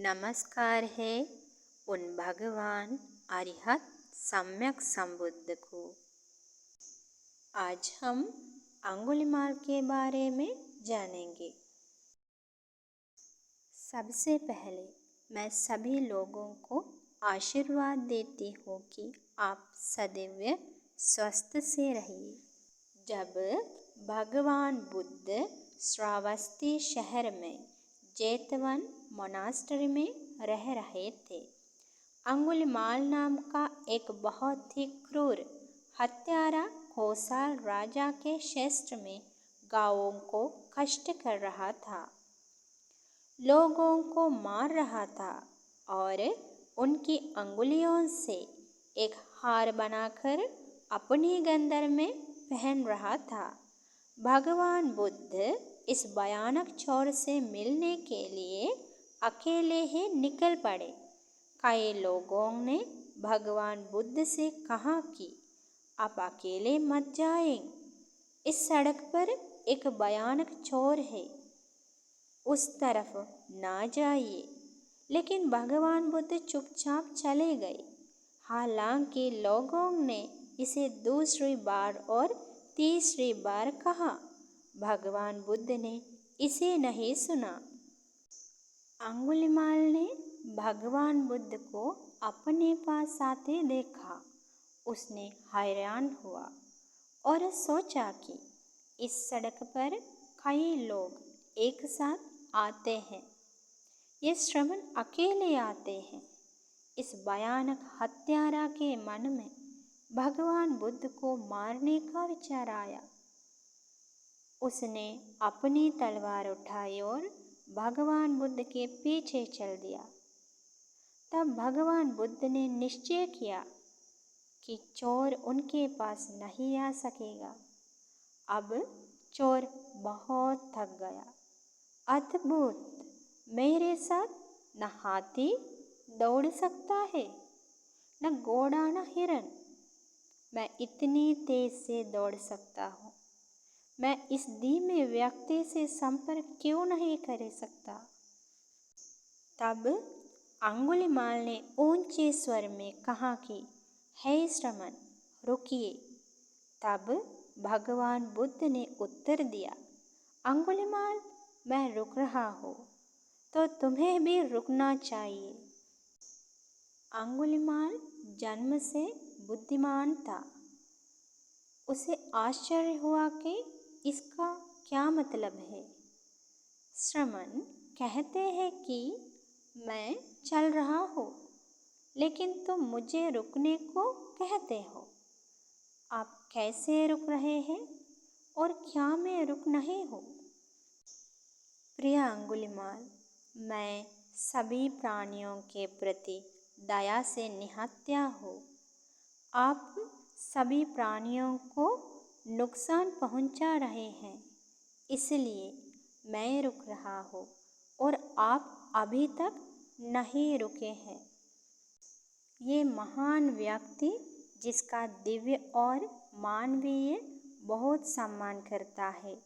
नमस्कार है उन भगवान अरिहत सम्यक संबुद्ध को। आज हम अंगुलिमाल के बारे में जानेंगे। सबसे पहले मैं सभी लोगों को आशीर्वाद देती हूँ कि आप सदैव स्वस्थ से रहिए। जब भगवान बुद्ध श्रावस्ती शहर में जेतवन मोनास्ट्री में रह रहे थे, अंगुलिमाल नाम का एक बहुत ही क्रूर हत्यारा खोसाल राजा के क्षेत्र में गांवों को कष्ट कर रहा था, लोगों को मार रहा था और उनकी अंगुलियों से एक हार बनाकर अपनी गर्दन में पहन रहा था। भगवान बुद्ध इस भयानक चोर से मिलने के लिए अकेले ही निकल पड़े। कई लोगों ने भगवान बुद्ध से कहा कि आप अकेले मत जाएं, इस सड़क पर एक भयानक चोर है, उस तरफ ना जाइए। लेकिन भगवान बुद्ध चुपचाप चले गए। हालांकि लोगों ने इसे दूसरी बार और तीसरी बार कहा, भगवान बुद्ध ने इसे नहीं सुना। अंगुलिमाल ने भगवान बुद्ध को अपने पास आते देखा। उसने हैरान हुआ और सोचा कि इस सड़क पर कई लोग एक साथ आते हैं, ये श्रमण अकेले आते हैं। इस भयानक हत्यारा के मन में भगवान बुद्ध को मारने का विचार आया। उसने अपनी तलवार उठाई और भगवान बुद्ध के पीछे चल दिया। तब भगवान बुद्ध ने निश्चय किया कि चोर उनके पास नहीं आ सकेगा। अब चोर बहुत थक गया। अद्भुत, मेरे साथ न हाथी दौड़ सकता है, न घोड़ा, न हिरन। मैं इतनी तेज से दौड़ सकता हूँ, मैं इस धीमे व्यक्ति से संपर्क क्यों नहीं कर सकता। तब अंगुलिमाल ने ऊंचे स्वर में कहा कि हे श्रमण, रुकिए। तब भगवान बुद्ध ने उत्तर दिया, अंगुलिमाल, मैं रुक रहा हूँ, तो तुम्हें भी रुकना चाहिए। अंगुलिमाल जन्म से बुद्धिमान था। उसे आश्चर्य हुआ कि इसका क्या मतलब है। श्रमण कहते हैं कि मैं चल रहा हूँ, लेकिन तुम मुझे रुकने को कहते हो। आप कैसे रुक रहे हैं और क्या मैं रुक नहीं हूँ? प्रिय अंगुलिमाल, मैं सभी प्राणियों के प्रति दया से निहत्या हूँ। आप सभी प्राणियों को नुकसान पहुंचा रहे हैं, इसलिए मैं रुक रहा हूँ और आप अभी तक नहीं रुके हैं। ये महान व्यक्ति, जिसका दिव्य और मानवीय बहुत सम्मान करता है,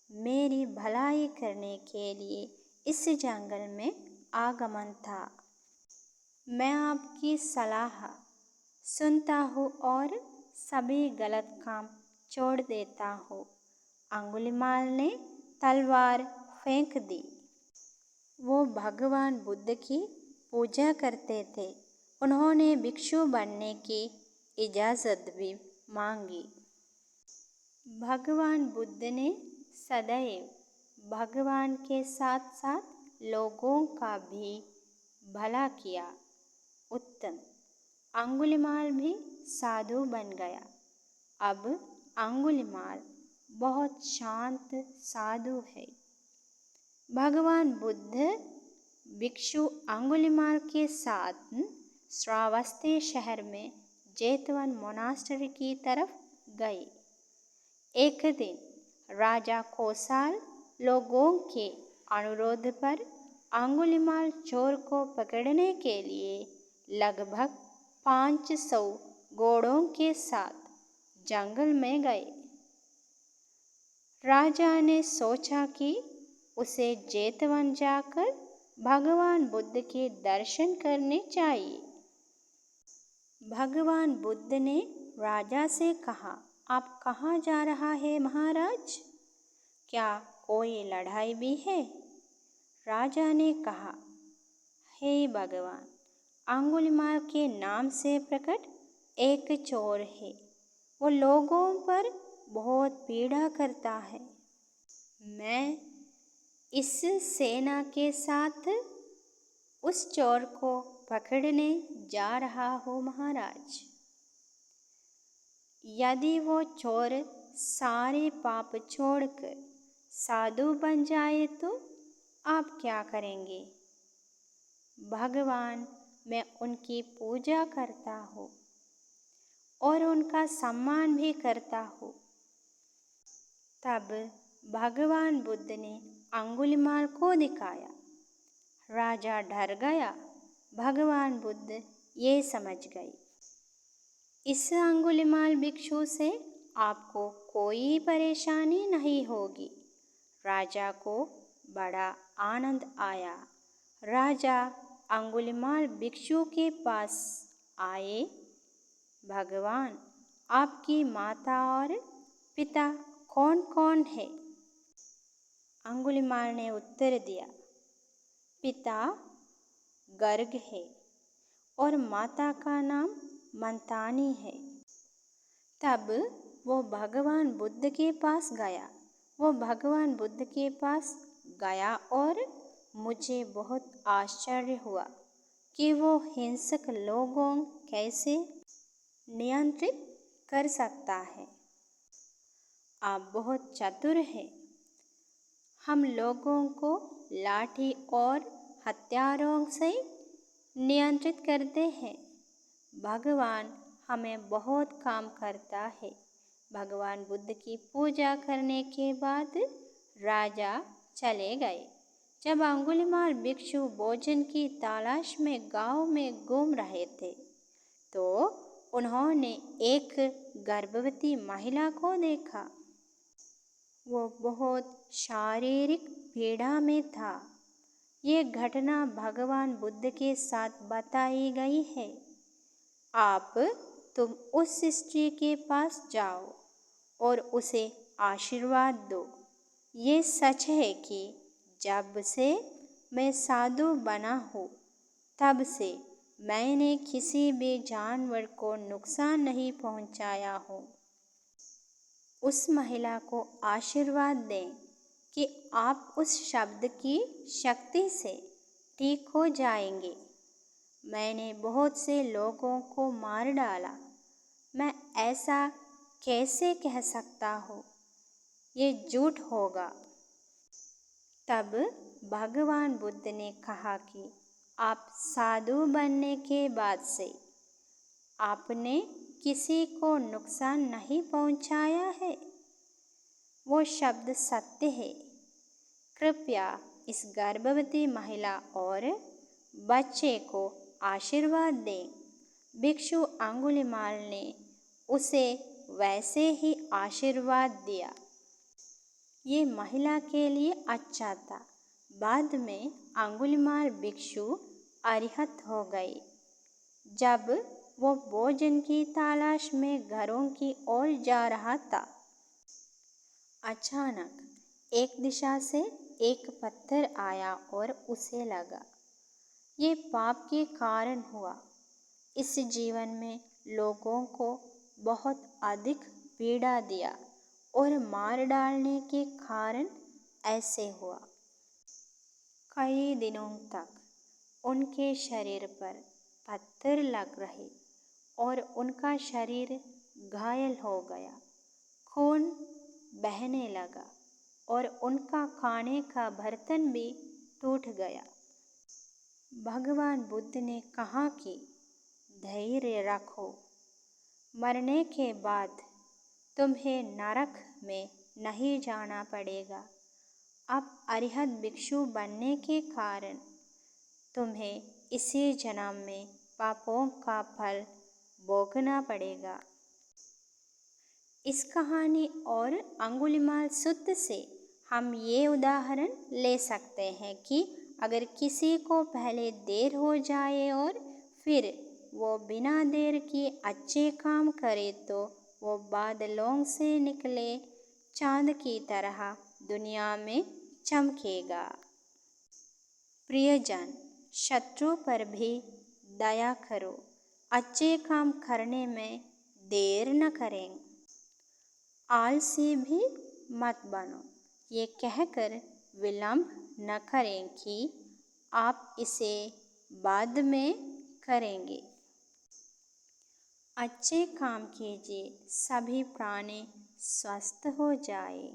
मेरी भलाई करने के लिए इस जंगल में आगमन था। मैं आपकी सलाह सुनता हूँ और सभी गलत काम छोड़ देता हूँ। अंगुलिमाल ने तलवार फेंक दी। वो भगवान बुद्ध की पूजा करते थे। उन्होंने भिक्षु बनने की इजाज़त भी मांगी। भगवान बुद्ध ने सदैव भगवान के साथ साथ लोगों का भी भला किया। उत्तम। अंगुलिमाल भी साधु बन गया। अब अंगुलिमाल बहुत शांत साधु है। भगवान बुद्ध भिक्षु अंगुलिमाल के साथ श्रावस्ती शहर में जेतवन मोनास्ट्री की तरफ गए। एक दिन राजा खोसाल लोगों के अनुरोध पर अंगुलिमाल चोर को पकड़ने के लिए लगभग 500 घोड़ों के साथ जंगल में गए। राजा ने सोचा कि उसे जेतवन जाकर भगवान बुद्ध के दर्शन करने चाहिए। भगवान बुद्ध ने राजा से कहा, आप कहाँ जा रहा है महाराज? क्या कोई लड़ाई भी है? राजा ने कहा, हे भगवान, अंगुलिमाल के नाम से प्रकट एक चोर है। वो लोगों पर बहुत पीड़ा करता है। मैं इस सेना के साथ उस चोर को पकड़ने जा रहा हूँ महाराज। यदि वो चोर सारे पाप छोड़कर साधु बन जाए तो आप क्या करेंगे? भगवान, मैं उनकी पूजा करता हूँ और उनका सम्मान भी करता हूँ। तब भगवान बुद्ध ने अंगुलिमाल को दिखाया। राजा डर गया। भगवान बुद्ध ये समझ गए, इस अंगुलिमाल भिक्षु से आपको कोई परेशानी नहीं होगी। राजा को बड़ा आनंद आया। राजा अंगुलिमाल भिक्षु के पास आए। भगवान, आपकी माता और पिता कौन कौन है? अंगुलिमाल ने उत्तर दिया, पिता गर्ग है और माता का नाम मंतानी है। तब वो भगवान बुद्ध के पास गया। और मुझे बहुत आश्चर्य हुआ कि वो हिंसक लोगों कैसे नियंत्रित कर सकता है। आप बहुत चतुर हैं। हम लोगों को लाठी और हथियारों से नियंत्रित करते हैं। भगवान हमें बहुत काम करता है। भगवान बुद्ध की पूजा करने के बाद राजा चले गए। जब अंगुलिमाल भिक्षु भोजन की तलाश में गांव में घूम रहे थे तो उन्होंने एक गर्भवती महिला को देखा। वो बहुत शारीरिक पीड़ा में था। ये घटना भगवान बुद्ध के साथ बताई गई है। तुम उस स्त्री के पास जाओ और उसे आशीर्वाद दो। ये सच है कि जब से मैं साधु बना हूँ तब से मैंने किसी भी जानवर को नुकसान नहीं पहुँचाया हो। उस महिला को आशीर्वाद दें कि आप उस शब्द की शक्ति से ठीक हो जाएंगे। मैंने बहुत से लोगों को मार डाला। मैं ऐसा कैसे कह सकता हूँ? ये झूठ होगा। तब भगवान बुद्ध ने कहा कि आप साधु बनने के बाद से आपने किसी को नुकसान नहीं पहुंचाया है। वो शब्द सत्य है। कृपया इस गर्भवती महिला और बच्चे को आशीर्वाद दें। भिक्षु अंगुलिमाल ने उसे वैसे ही आशीर्वाद दिया। ये महिला के लिए अच्छा था। बाद में अंगुलिमाल भिक्षु अरिहत हो गए। जब वो भोजन की तलाश में घरों की ओर जा रहा था, अचानक एक दिशा से एक पत्थर आया और उसे लगा। ये पाप के कारण हुआ। इस जीवन में लोगों को बहुत अधिक पीड़ा दिया और मार डालने के कारण ऐसे हुआ। कई दिनों तक उनके शरीर पर पत्थर लग रहे और उनका शरीर घायल हो गया। खून बहने लगा और उनका खाने का बर्तन भी टूट गया। भगवान बुद्ध ने कहा कि धैर्य रखो। मरने के बाद तुम्हें नरक में नहीं जाना पड़ेगा। अब अरिहत भिक्षु बनने के कारण तुम्हें इसी जन्म में पापों का फल भोगना पड़ेगा। इस कहानी और अंगुलिमाल सूत्र से हम ये उदाहरण ले सकते हैं कि अगर किसी को पहले देर हो जाए और फिर वो बिना देर किए अच्छे काम करे तो वो बादलों से निकले चांद की तरह दुनिया में चमकेगा। प्रियजन, शत्रु पर भी दया करो, अच्छे काम करने में देर न करें। आलसी भी मत बनो, ये कहकर विलंब न करें कि आप इसे बाद में करेंगे। अच्छे काम कीजिए, सभी प्राणी स्वस्थ हो जाए।